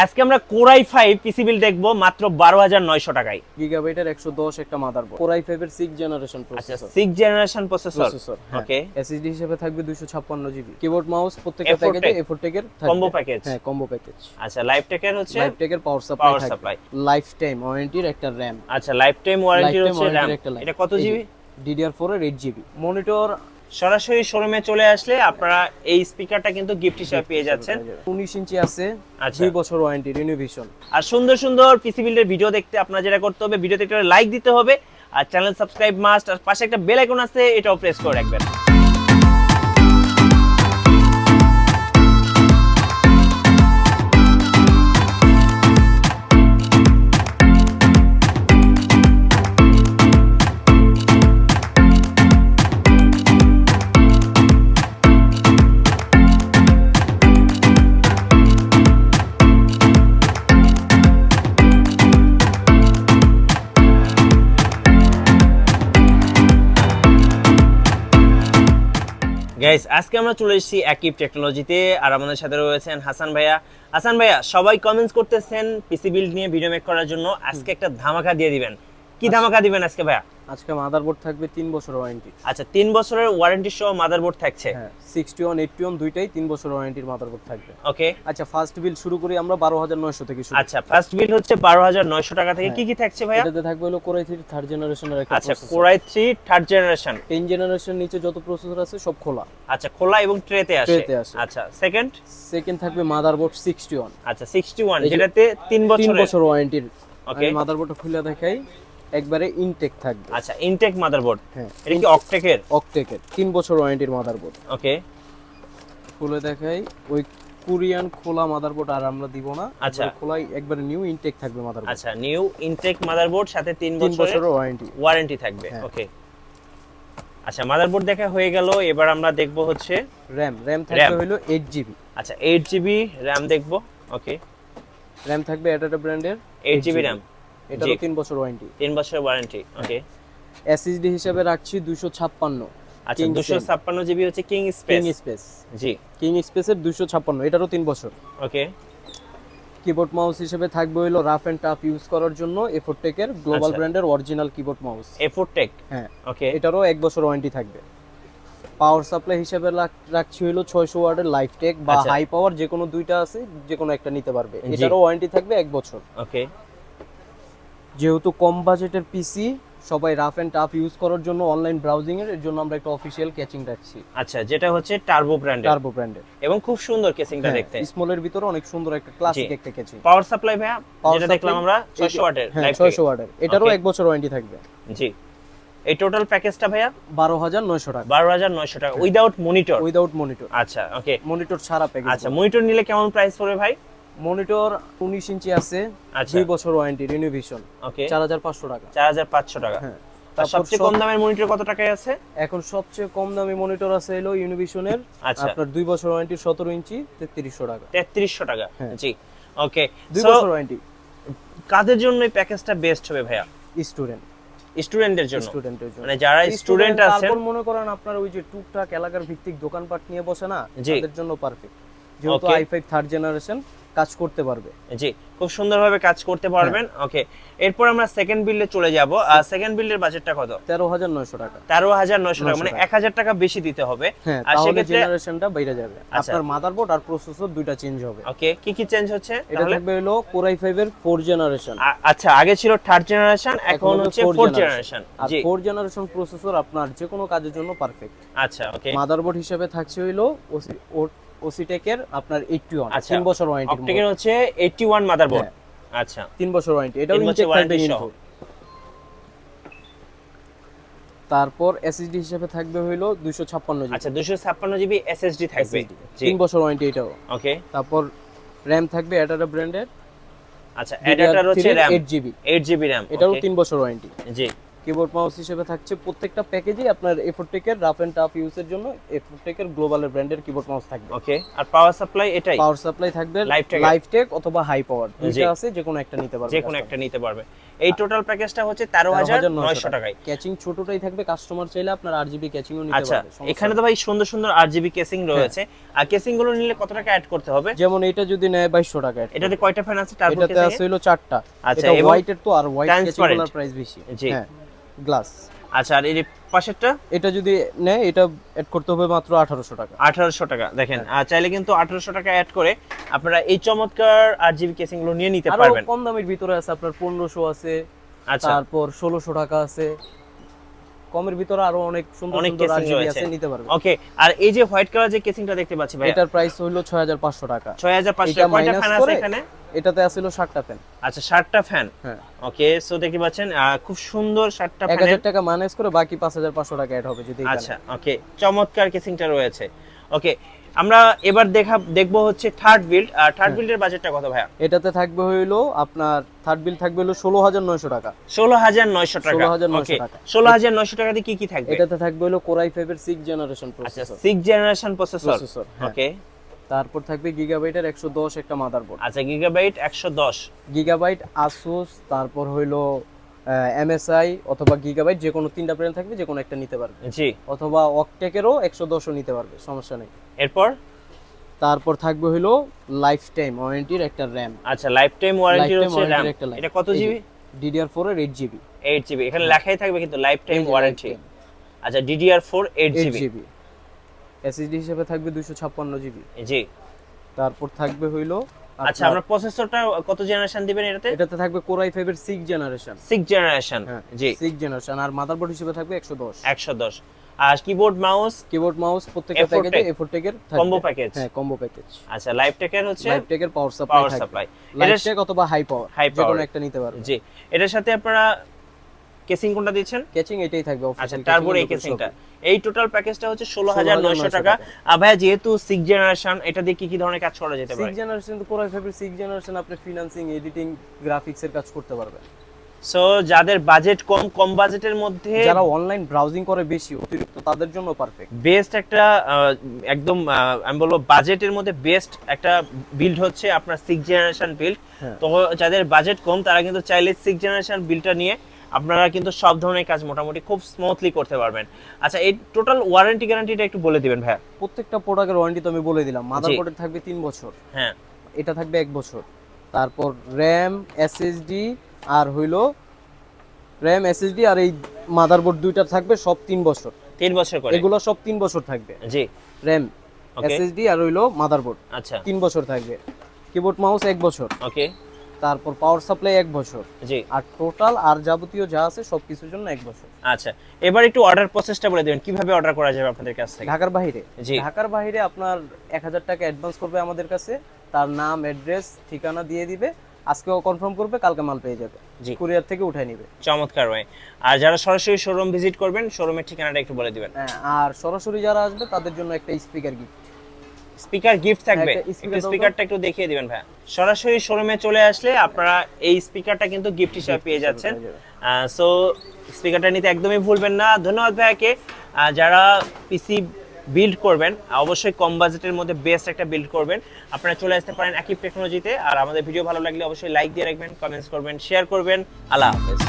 আজকে আমরা Core i5 পিসি বিল দেখবো মাত্র 12900 টাকায়। গিগাবাইটের 110 একটা মাদারবোর্ড, Core i5 এর 6th জেনারেশন প্রসেসর। আচ্ছা 6th জেনারেশন প্রসেসর। ওকে। এসএসডি হিসেবে থাকবে 256 জিবি। কিবোর্ড মাউস প্রত্যেকটা প্যাকেজে A4 এর থাকবে কম্বো প্যাকেজ। হ্যাঁ, কম্বো প্যাকেজ। আচ্ছা লাইফ টেকের হচ্ছে লাইফ টেকের পাওয়ার সাপ্লাই, লাইফ টাইম ওয়ারেন্টির একটা RAM। আচ্ছা লাইফ টাইম ওয়ারেন্টির হচ্ছে RAM। এটা কত জিবি? DDR4 এর 8 জিবি। মনিটর সরাসরি শোরুমে চলে আসলে আপনারা এই স্পিকারটা কিন্তু গিফট হিসেবে পেয়ে যাচ্ছেন। 19 ইঞ্চি আছে, 2 বছর ওয়ারেন্টি, রিনোভেশন। আর সুন্দর সুন্দর পিসি বিল্ডের ভিডিও দেখতে আপনারা যেটা করতে হবে, ভিডিওতে একটা লাইক দিতে হবে আর চ্যানেল সাবস্ক্রাইব মাস্ট, আর পাশে একটা বেল আইকন আছে এটাও প্রেস করে রাখবেন। গাইস আজকে আমরা চলে এসেছি আকিব টেকনোলজিতে, আর আমাদের সাথে রয়েছেন হাসান ভাইয়া। হাসান ভাইয়া, সবাই কমেন্টস করতেছেন পিসি বিল্ড নিয়ে ভিডিও মেক করার জন্য, আজকে একটা ধামাকা দিয়ে দিবেন। কি ধামাকা দিবেন আজকে ভাইয়া? আজকে মাদারবোর্ড থাকবে 3 বছর ওয়ারেন্টি। আচ্ছা 3 বছরের ওয়ারেন্টি সহ মাদারবোর্ড থাকছে। হ্যাঁ 61 81 দুইটাই 3 বছর ওয়ারেন্টির মাদারবোর্ড থাকবে। ওকে। আচ্ছা ফার্স্ট বিল শুরু করি আমরা 12900 থেকে শুরু। আচ্ছা ফার্স্ট বিল হচ্ছে 12900 টাকা থেকে। কি কি থাকছে ভাইয়া? এটাতে থাকবে হলো Core i3 থার্ড জেনারেশনের একটা আচ্ছা Core i3 third generation. 10 generation নিচে যত প্রসেসর আছে সব খোলা। আচ্ছা খোলা এবং ট্রেতে আসে। আচ্ছা সেকেন্ড থাকবে মাদারবোর্ড 61। আচ্ছা 61 যেটাতে 3 বছর ওয়ারেন্টির। ওকে। মাদারবোর্ডটা খুলে দেখাই, একবারে ইনটেক থাকবে। আচ্ছা ইনটেক মাদারবোর্ড। হ্যাঁ এটা কি অকটেকের? 3 বছর ওয়ারেন্টির মাদারবোর্ড। ওকে। খুলে দেখাই, ওই কোরিয়ান খোলা মাদারবোর্ড আর আমরা দিব না। আচ্ছা খোলাই একবারে নিউ ইনটেক থাকবে মাদারবোর্ড। আচ্ছা নিউ ইনটেক মাদারবোর্ড, সাথে 3 বছরের ওয়ারেন্টি থাকবে। ওকে। আচ্ছা মাদারবোর্ড দেখা হয়ে গেল, এবার আমরা দেখব হচ্ছে RAM থাকবে হলো 8 জিবি। আচ্ছা 8 জিবি RAM দেখব। ওকে। RAM থাকবে ATA ব্র্যান্ডের 8 জিবি RAM। এটারও 3 বছর ওয়ারেন্টি। 3 বছরের ওয়ারেন্টি। ওকে। SSD হিসেবে রাখছি 256। আচ্ছা 256 জিবি হচ্ছে কিং স্পেস। জি কিং স্পেসের 256, এটারও 3 বছর। ওকে। কিবোর্ড মাউস হিসেবে থাকবে হলো রাফ এন্ড টাফ ইউজ করার জন্য A4 টেকের গ্লোবাল ব্র্যান্ডের original keyboard mouse. A4 tech. হ্যাঁ ওকে। এটারও 1 বছর ওয়ারেন্টি থাকবে। পাওয়ার সাপ্লাই হিসেবে রাখছি হলো 600 ওয়াটের লাইফ টেক বা হাই পাওয়ার, যে কোনো দুইটা আছে, যে কোনো একটা নিতে পারবে। এটারও ওয়ারেন্টি থাকবে 1 বছর। ওকে। যেহেতু কম বাজেটের পিসি, সবাই রাফ এন্ড টাফ ইউজ করার জন্য অনলাইন ব্রাউজিং এর জন্য আমরা একটা অফিশিয়াল ক্যাচিং রাখছি। আচ্ছা যেটা হচ্ছে টার্বো ব্র্যান্ডের এবং খুব সুন্দর কেসিংটা দেখতে। স্মলের ভিতরে অনেক সুন্দর একটা ক্লাসিক একটা ক্যাচিং। পাওয়ার সাপ্লাই ভাইয়া যেটা দেখলাম আমরা 600 ওয়াটের। হ্যাঁ 600 ওয়াটের, এটারও 1 বছর ওয়ারেন্টি থাকবে। জি। এই টোটাল প্যাকেজটা ভাইয়া 12900 টাকা। 12900 টাকা উইদাউট মনিটর। আচ্ছা ওকে। মনিটর ছাড়া প্যাকেজ। আচ্ছা মনিটর নিলে কেমন প্রাইস পড়বে ভাই? মনিটর 19 ইঞ্চি আছে, 2 বছর ওয়ারেন্টি, রিনোভেশন। ওকে। 4500 টাকা। 4500 টাকা। হ্যাঁ। আর সবচেয়ে কম দামের মনিটর কত টাকায় আছে? এখন সবচেয়ে কম দামি মনিটর আছে হলো ইনোভেশনের। আপনার 2 বছর ওয়ারেন্টি 17 ইঞ্চি 3300 টাকা। 3300 টাকা। জি ওকে। 2 বছর ওয়ারেন্টি। কাদের জন্য এই প্যাকেজটা বেস্ট হবে ভাইয়া? স্টুডেন্টের জন্য। মানে যারা স্টুডেন্ট আছেন, তারপর মনে করেন আপনার ওই যে টুকটাক এলাকার ভিত্তিক দোকানপাট নিয়ে বসে না, তাদের জন্য পারফেক্ট। যেহেতু i5 থার্ড জেনারেশন কাজ করতে পারবে। জি খুব সুন্দরভাবে কাজ করতে পারবেন। ওকে। এরপর আমরা সেকেন্ড বিল্ডে চলে যাব। আর সেকেন্ড বিল্ডের বাজেটটা কত? 13900 টাকা। 13900 টাকা, মানে 1000 টাকা বেশি দিতে হবে। আর সেক্ষেত্রে জেনারেশনটা বাইরে যাবে। আপনার মাদারবোর্ড আর প্রসেসর দুইটা চেঞ্জ হবে। ওকে। কি কি চেঞ্জ হচ্ছে? এটা থাকবে হলো Core i5 এর 4 জেনারেশন। আচ্ছা আগে ছিল থার্ড জেনারেশন, এখন হচ্ছে 4 জেনারেশন। জি 4 জেনারেশন প্রসেসর আপনার যে কোনো কাজের জন্য পারফেক্ট। আচ্ছা ওকে। মাদারবোর্ড হিসেবে থাকছে হলো ওসিটেকের আপনার 81, 3 বছর ওয়ারেন্টি। অপটেকের হচ্ছে 81 মাদারবোর্ড। আচ্ছা 3 বছর ওয়ারেন্টি, এটাও ইনটেক থাকবে ইনপুট। তারপর এসএসডি হিসেবে থাকবে হলো 256 জিবি। আচ্ছা 256 জিবি এসএসডি থাকবে। 3 বছর ওয়ারেন্টি এটাও। ওকে। তারপর RAM থাকবে ATA ব্র্যান্ডের। আচ্ছা ATA হচ্ছে RAM 8 জিবি। 8 জিবি RAM, এটাও 3 বছর ওয়ারেন্টি। জি কিবোর্ড মাউস হিসেবে থাকছে প্রত্যেকটা প্যাকেজে আপনার এফোর্টেকের রাফ এন্ড টাফ ইউজের জন্য এফোর্টেকের গ্লোবালের ব্র্যান্ডের কিবোর্ড মাউস থাকবে। ওকে, আর পাওয়ার সাপ্লাই এটাই? পাওয়ার সাপ্লাই থাকবে লাইফটেক অথবা হাই পাওয়ার, দুইটা আছে, যে কোনো একটা নিতে পারবে, যে কোনো একটা নিতে পারবে। এই টোটাল প্যাকেজটা হচ্ছে 13900 টাকায়। ক্যাচিং ছোটটাই থাকবে, কাস্টমার চাইলে আপনার আরজিবি ক্যাচিংও নিতে পারবে। আচ্ছা, এখানে তো ভাই সুন্দর সুন্দর আরজিবি কেসিং রয়েছে, আর কেসিং গুলো নিলে কত টাকা অ্যাড করতে হবে? যেমন এটা যদি নেয় 2200 টাকা। এটাতে কয়টা ফ্যান আছে? টার্বো কেসিং এটাতে আছে হলো 4টা। আচ্ছা, এটা হোয়াইটের তো, আর হোয়াইট কেসিং এর প্রাইস বেশি। হ্যাঁ, গ্লাস। আচ্ছা, আর এই পাশেরটা এটা যদি নেয় এটা অ্যাড করতে হবে মাত্র 1800 টাকা। 1800 টাকা। দেখেন, চাইলে কিন্তু 1800 টাকা অ্যাড করে আপনারা এই চমৎকার আরজিবি কেসিং গুলো নিয়ে নিতে পারবেন। আরো কম দামের ভিতরে আছে আপনার 1500 আছে, আচ্ছা, তারপর 1600 টাকা আছে। কমের ভিতরে আরো অনেক সুন্দর সুন্দর আরজিবি আছে, নিতে পারবেন। ওকে, আর এই যে হোয়াইট কালার যে কেসিংটা দেখতে পাচ্ছি ভাই, এটার প্রাইস হলো 6500 টাকা। 6500। কয়টা ফ্যান আছে এখানে? এটাতে আছিল 7টা ফ্যান। আচ্ছা, 7টা ফ্যান। হ্যাঁ, ওকে, সো দেখতে পাচ্ছেন খুব সুন্দর 7টা ফ্যান। 1000 টাকা মাইনাস করে বাকি 5500 টাকা অ্যাড হবে যদি। আচ্ছা, ওকে, চমৎকার কেসিংটা রয়েছে। ওকে, আমরা এবার দেখবো হচ্ছে থার্ড বিল্ড। আর থার্ড বিল্ডের বাজেটটা কত ভাইয়া? এটাতে থাকবে হইলো আপনার থার্ড বিল্ড থাকবে হলো 16900 টাকা। 16900 টাকা। 16900 টাকা। 16900 টাকা দিয়ে কি থাকবে? এটাতে থাকবে হলো Core i5 এর 6th generation processor. 6th generation processor. Okay, তারপর থাকবে গিগাবাইটের 110 একটা মাদারবোর্ড। আচ্ছা, গিগাবাইট 110 গিগাবাইট আসুস, তারপর হইলো এমএসআই অথবা গিগাবাইট, যে কোনো 3টা ব্র্যান্ড থাকবে, যে কোনো একটা নিতে পারবে। জি, অথবা অকটেকেরও 110ও নিতে পারবে, সমস্যা নেই। এরপর তারপর থাকবে হইলো লাইফ টাইম ওয়ারেন্টির একটা র‍্যাম। আচ্ছা, লাইফ টাইম ওয়ারেন্টি হচ্ছে র‍্যাম। এটা কত জিবি? DDR4 এর 8GB। 8GB এখানে লেখাই থাকবে কিন্তু লাইফ টাইম ওয়ারেন্টি। আচ্ছা, DDR4 8GB। এসএসডি হিসেবে থাকবে 256GB। জি, তারপর থাকবে হইলো আচ্ছা, আমরা প্রসেসরটা কত জেনারেশন দিবেন এটাতে? এটাতে থাকবে Core i5 এর 6th জেনারেশন। 6th generation. জি, 6th জেনারেশন। আর মাদারবোর্ড হিসেবে থাকবে 110। 110। আর কিবোর্ড মাউস প্রত্যেকটা প্যাকেজে এফোর্টেকের থাকবে কম্বো প্যাকেজ। হ্যাঁ, কম্বো প্যাকেজ। আচ্ছা, লাইফটেকের হচ্ছে লাইফটেকের পাওয়ার সাপ্লাই। এটা লাইফটেক অথবা হাই পাওয়ার, যে কোনো একটা নিতে পারবে। জি, এটার সাথে আপনারা কেসিং কোনটা দিচ্ছেন? কেচিং এটাই থাকবে। আচ্ছা, টার্বোর এই কেসিংটা। এই টোটাল প্যাকেজটা হচ্ছে 16900 টাকা। আর ভাই, যেহেতু 6th জেনারেশন, এটা দিয়ে কি ধরনের কাজ করা যেতে পারে? 6th জেনারেশন তো Core i5 এর 6th জেনারেশন আপনি ফিনান্সিং, এডিটিং, গ্রাফিক্সের কাজ করতে পারবেন। সো যাদের বাজেট কম বাজেটের মধ্যে, যারা অনলাইন ব্রাউজিং করে বেশি অতিরিক্ত, তাদের জন্য পারফেক্ট। বেস্ট একটা একদম আমি বলবো বাজেটের মধ্যে বেস্ট একটা বিল্ড হচ্ছে আপনার 6th জেনারেশন বিল্ড। তো যাদের বাজেট কম, তারা কিন্তু চাইলে 6th জেনারেশন বিল্ডটা নিয়ে আপনারা কিন্তু সব ধরনের কাজ মোটামুটি খুব স্মুথলি করতে পারবেন। আচ্ছা, এই টোটাল ওয়ারেন্টি গ্যারান্টিটা একটু বলে দিবেন ভাইয়া। প্রত্যেকটা প্রোডাক্টের ওয়ারেন্টি তো আমি বলে দিলাম। মাদারবোর্ডের থাকবে 3 বছর। হ্যাঁ, এটা থাকবে 1 বছর। তারপর র‍্যাম, এসএসডি আর হইলো র‍্যাম, এসএসডি আর এই মাদারবোর্ড দুইটা থাকবে সব 3 বছর। 3 বছর করে এগুলো সব 3 বছর থাকবে। জি, র‍্যাম, এসএসডি আর হইলো মাদারবোর্ড। আচ্ছা, 3 বছর থাকবে। কিবোর্ড মাউস 1 বছর। ওকে, তারপর পাওয়ার সাপ্লাই 1 বছর। জি, আর টোটাল আর যাবতীয় যা আছে সবকিছুর জন্য 1 বছর। আচ্ছা, এবার একটু অর্ডার প্রসেসটা বলে দিবেন, কিভাবে অর্ডার করা যাবে আপনাদের কাছ থেকে? ঢাকার বাইরে? জি, ঢাকার বাইরে আপনার 1000 টাকা অ্যাডভান্স করবে আমাদের কাছে, তার নাম, অ্যাড্রেস, ঠিকানা দিয়ে দিবে, আজকেও কনফার্ম করবে, কালকে মাল পেয়ে যাবে। জি, কুরিয়ার থেকে উঠায় নিবে। চমৎকার ভাই। আর যারা সরাসরি শোরুম ভিজিট করবেন, শোরুমের ঠিকানাটা একটু বলে দিবেন। আর সরাসরি যারা আসবে তাদের জন্য একটা স্পিকার গিফট। স্পিকার গিফট থাকবে। একটা স্পিকারটা একটু দেখিয়ে দিবেন ভাই। সরাসরি শোরুমে চলে আসলে আপনারা এই স্পিকারটা কিন্তু গিফট হিসেবে পেয়ে যাচ্ছেন। সো স্পিকারটা নিতে একদমই ভুলবেন না। ধন্যবাদ ভাইয়াকে। যারা পিসি বিল্ড করবেন, অবশ্যই কম বাজেটের মধ্যে বেস্ট একটা বিল্ড করবেন, আপনারা চলে আসতে পারেন আকিব টেকনোলজিতে। আর আমাদের ভিডিও ভালো লাগলে অবশ্যই লাইক দিয়ে রাখবেন, কমেন্টস করবেন, শেয়ার করবেন। আল্লাহ হাফেজ।